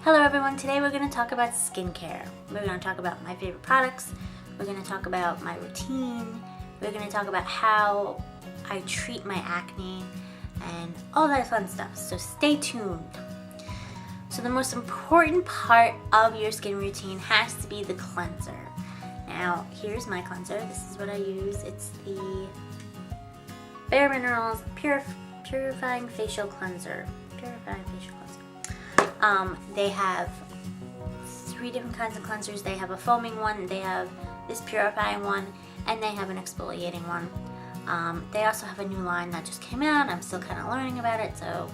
Hello everyone, today we're going to talk about skincare. We're going to talk about my favorite products, we're going to talk about my routine, we're going to talk about how I treat my acne, and all that fun stuff, so stay tuned. So the most important part of your skin routine has to be the cleanser. Now, here's my cleanser. This is what I use. It's the Bare Minerals Purifying Facial Cleanser. They have 3 different kinds of cleansers. They have a foaming one, they have this purifying one, and they have an exfoliating one. They also have a new line that just came out. I'm still kind of learning about it, so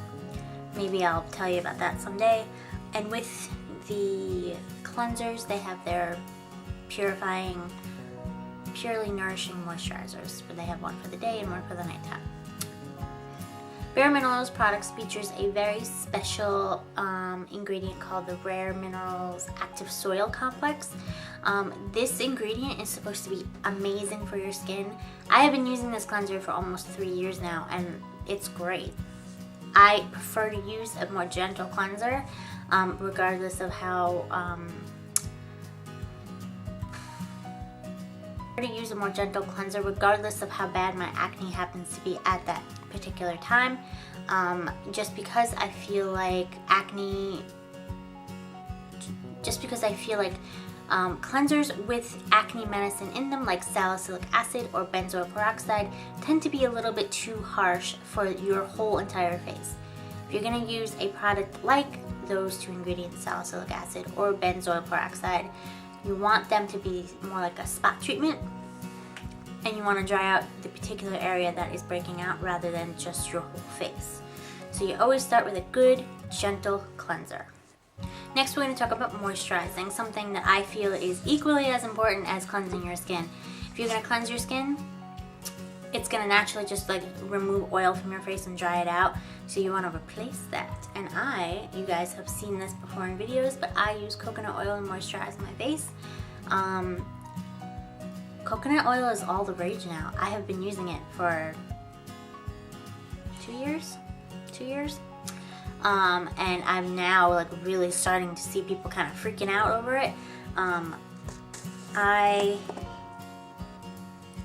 maybe I'll tell you about that someday. And with the cleansers, they have their purifying, purely nourishing moisturizers, where they have one for the day and one for the nighttime. Bare Minerals products features a very special ingredient called the Rare Minerals Active Soil Complex. This ingredient is supposed to be amazing for your skin. I have been using this cleanser for almost 3 years now, and it's great. I prefer to use a more gentle cleanser, regardless of how bad my acne happens to be at that particular time. Just because I feel like cleansers with acne medicine in them, like salicylic acid or benzoyl peroxide, tend to be a little bit too harsh for your whole entire face. If you're going to use a product like those 2 ingredients, salicylic acid or benzoyl peroxide, you want them to be more like a spot treatment, and you want to dry out the particular area that is breaking out rather than just your whole face. So you always start with a good, gentle cleanser. Next, we're going to talk about moisturizing, something that I feel is equally as important as cleansing your skin. If you're going to cleanse your skin, it's going to naturally just like remove oil from your face and dry it out. So you want to replace that. And you guys have seen this before in videos, but I use coconut oil to moisturize my face. Coconut oil is all the rage now. I have been using it for 2 years. And I'm now like really starting to see people kind of freaking out over it.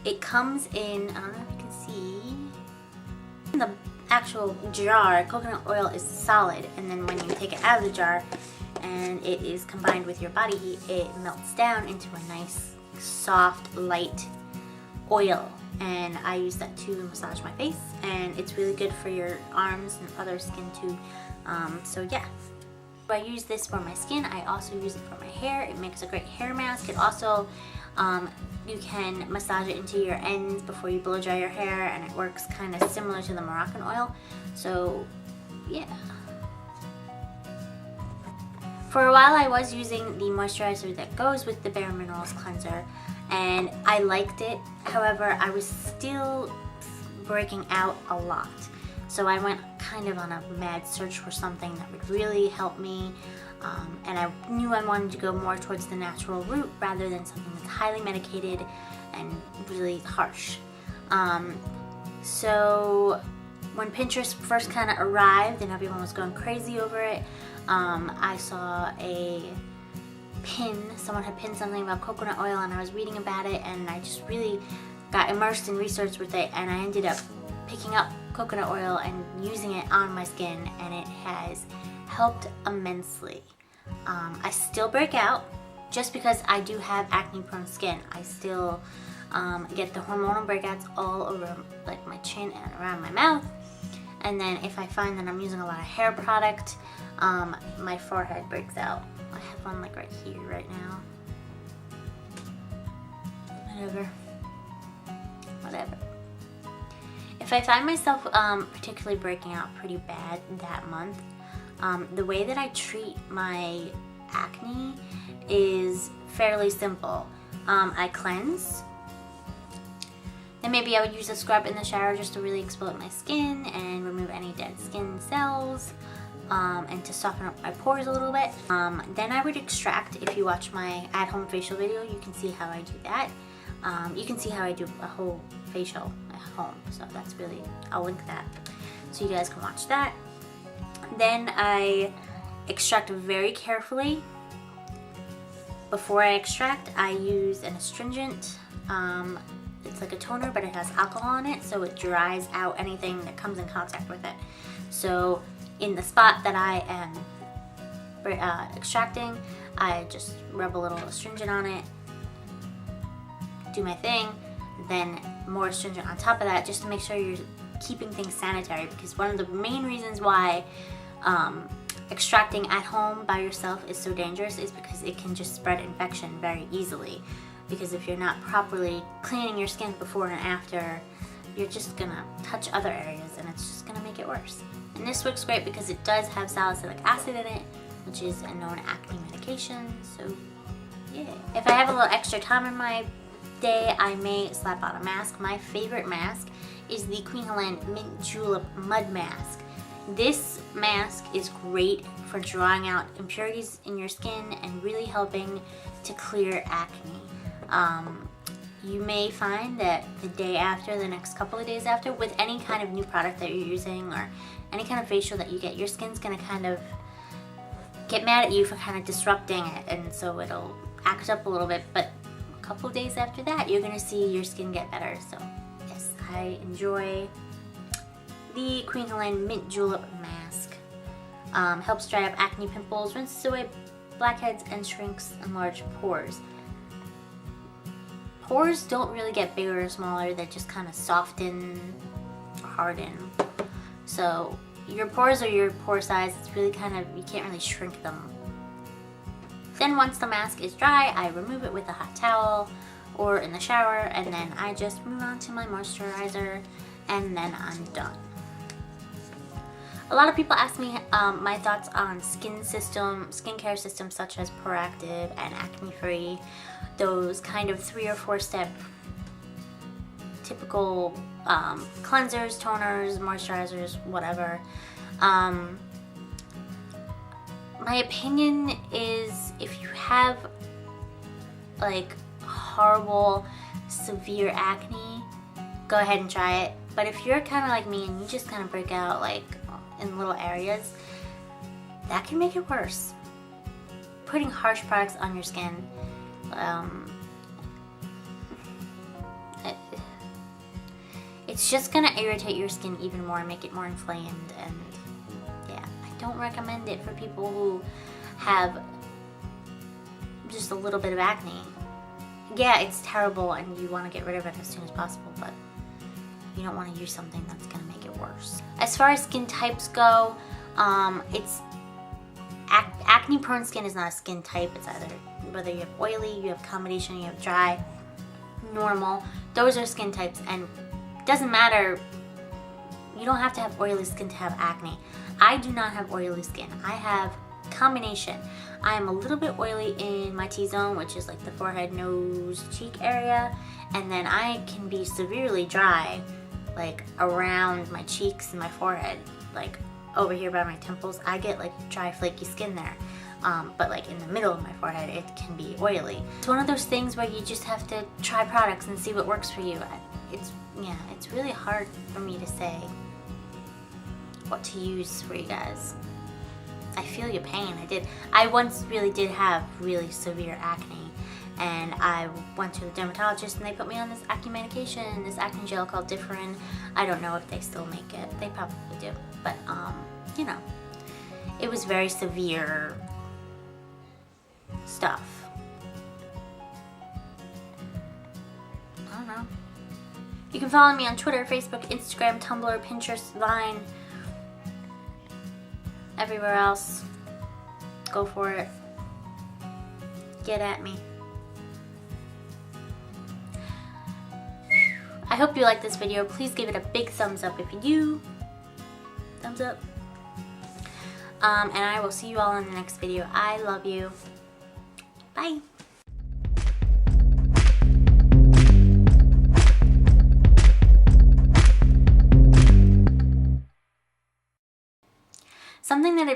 It comes in, I don't know if you can see, in the actual jar. Coconut oil is solid, and then when you take it out of the jar and it is combined with your body heat, it melts down into a nice, soft, light oil. And I use that to massage my face, and it's really good for your arms and other skin too. So yeah, I use this for my skin. I also use it for my hair. It makes a great hair mask. It also, you can massage it into your ends before you blow dry your hair, and it works kind of similar to the Moroccan oil. So yeah. For a while I was using the moisturizer that goes with the Bare Minerals cleanser, and I liked it. However, I was still breaking out a lot. So I went kind of on a mad search for something that would really help me, and I knew I wanted to go more towards the natural route rather than something that's highly medicated and really harsh. So when Pinterest first kind of arrived and everyone was going crazy over it, I saw a pin. Someone had pinned something about coconut oil, and I was reading about it, and I just really got immersed in research with it, and I ended up picking up coconut oil and using it on my skin, and it has helped immensely. I still break out just because I do have acne prone skin. I still get the hormonal breakouts all over like my chin and around my mouth. And then if I find that I'm using a lot of hair product, my forehead breaks out. I have one like right here right now. Whatever. If I find myself particularly breaking out pretty bad that month, the way that I treat my acne is fairly simple. I cleanse. Then maybe I would use a scrub in the shower just to really exfoliate my skin and remove any dead skin cells, and to soften up my pores a little bit. Then I would extract. If you watch my at-home facial video, you can see how I do that. You can see how I do a whole facial at home, so that's really, I'll link that so you guys can watch that. Then I extract very carefully. Before I extract, I use an astringent. It's like a toner, but it has alcohol in it, so it dries out anything that comes in contact with it. So in the spot that I am extracting, I just rub a little astringent on it, do my thing, then more astringent on top of that, just to make sure you're keeping things sanitary, because one of the main reasons why extracting at home by yourself is so dangerous is because it can just spread infection very easily. Because if you're not properly cleaning your skin before and after, you're just gonna touch other areas and it's just gonna make it worse. And this works great because it does have salicylic acid in it, which is a known acne medication, so yeah. If I have a little extra time in my day, I may slap on a mask. My favorite mask is the Queen Helene Mint Julep Mud Mask. This mask is great for drawing out impurities in your skin and really helping to clear acne. You may find that the day after, the next couple of days after, with any kind of new product that you're using or any kind of facial that you get, your skin's gonna kind of get mad at you for kind of disrupting it, and so it'll act up a little bit, but a couple of days after that, you're gonna see your skin get better. So yes, I enjoy the Queen Helene Mint Julep Mask. Helps dry up acne, pimples, rinses away blackheads, and shrinks enlarged pores. Pores don't really get bigger or smaller, they just kind of soften or harden. So your pores are your pore size, it's really kind of, you can't really shrink them. Then once the mask is dry, I remove it with a hot towel or in the shower, and then I just move on to my moisturizer, and then I'm done. A lot of people ask me my thoughts on skincare systems such as Proactive and Acne Free, those kind of 3 or 4 step typical cleansers, toners, moisturizers, whatever. My opinion is, if you have like horrible, severe acne, go ahead and try it. But if you're kind of like me and you just kind of break out like in little areas, that can make it worse. Putting harsh products on your skin, it's just gonna irritate your skin even more and make it more inflamed, and yeah, I don't recommend it for people who have just a little bit of acne. Yeah, it's terrible and you want to get rid of it as soon as possible, but you don't want to use something that's going to make it worse. As far as skin types go, it's acne prone skin is not a skin type. It's either whether you have oily, you have combination, you have dry, normal. Those are skin types, and it doesn't matter. You don't have to have oily skin to have acne. I do not have oily skin. I have combination. I am a little bit oily in my T-zone, which is like the forehead, nose, cheek area, and then I can be severely dry like around my cheeks and my forehead, like over here by my temples. I get like dry, flaky skin there, but like in the middle of my forehead, it can be oily. It's one of those things where you just have to try products and see what works for you. It's really hard for me to say what to use for you guys. I feel your pain. I once really did have really severe acne, and I went to the dermatologist and they put me on this acne medication, this acne gel called Differin. I don't know if they still make it. They probably do, but you know, it was very severe stuff. I don't know. You can follow me on Twitter, Facebook, Instagram, Tumblr, Pinterest, Vine, everywhere else. Go for it. Get at me. I hope you liked this video. Please give it a big thumbs up if you do. Thumbs up. And I will see you all in the next video. I love you. Bye. Something that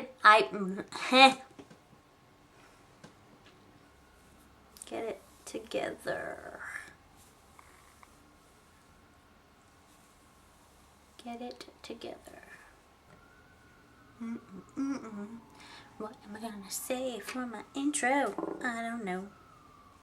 get it together. Get it together. What am I gonna say for my intro? I don't know.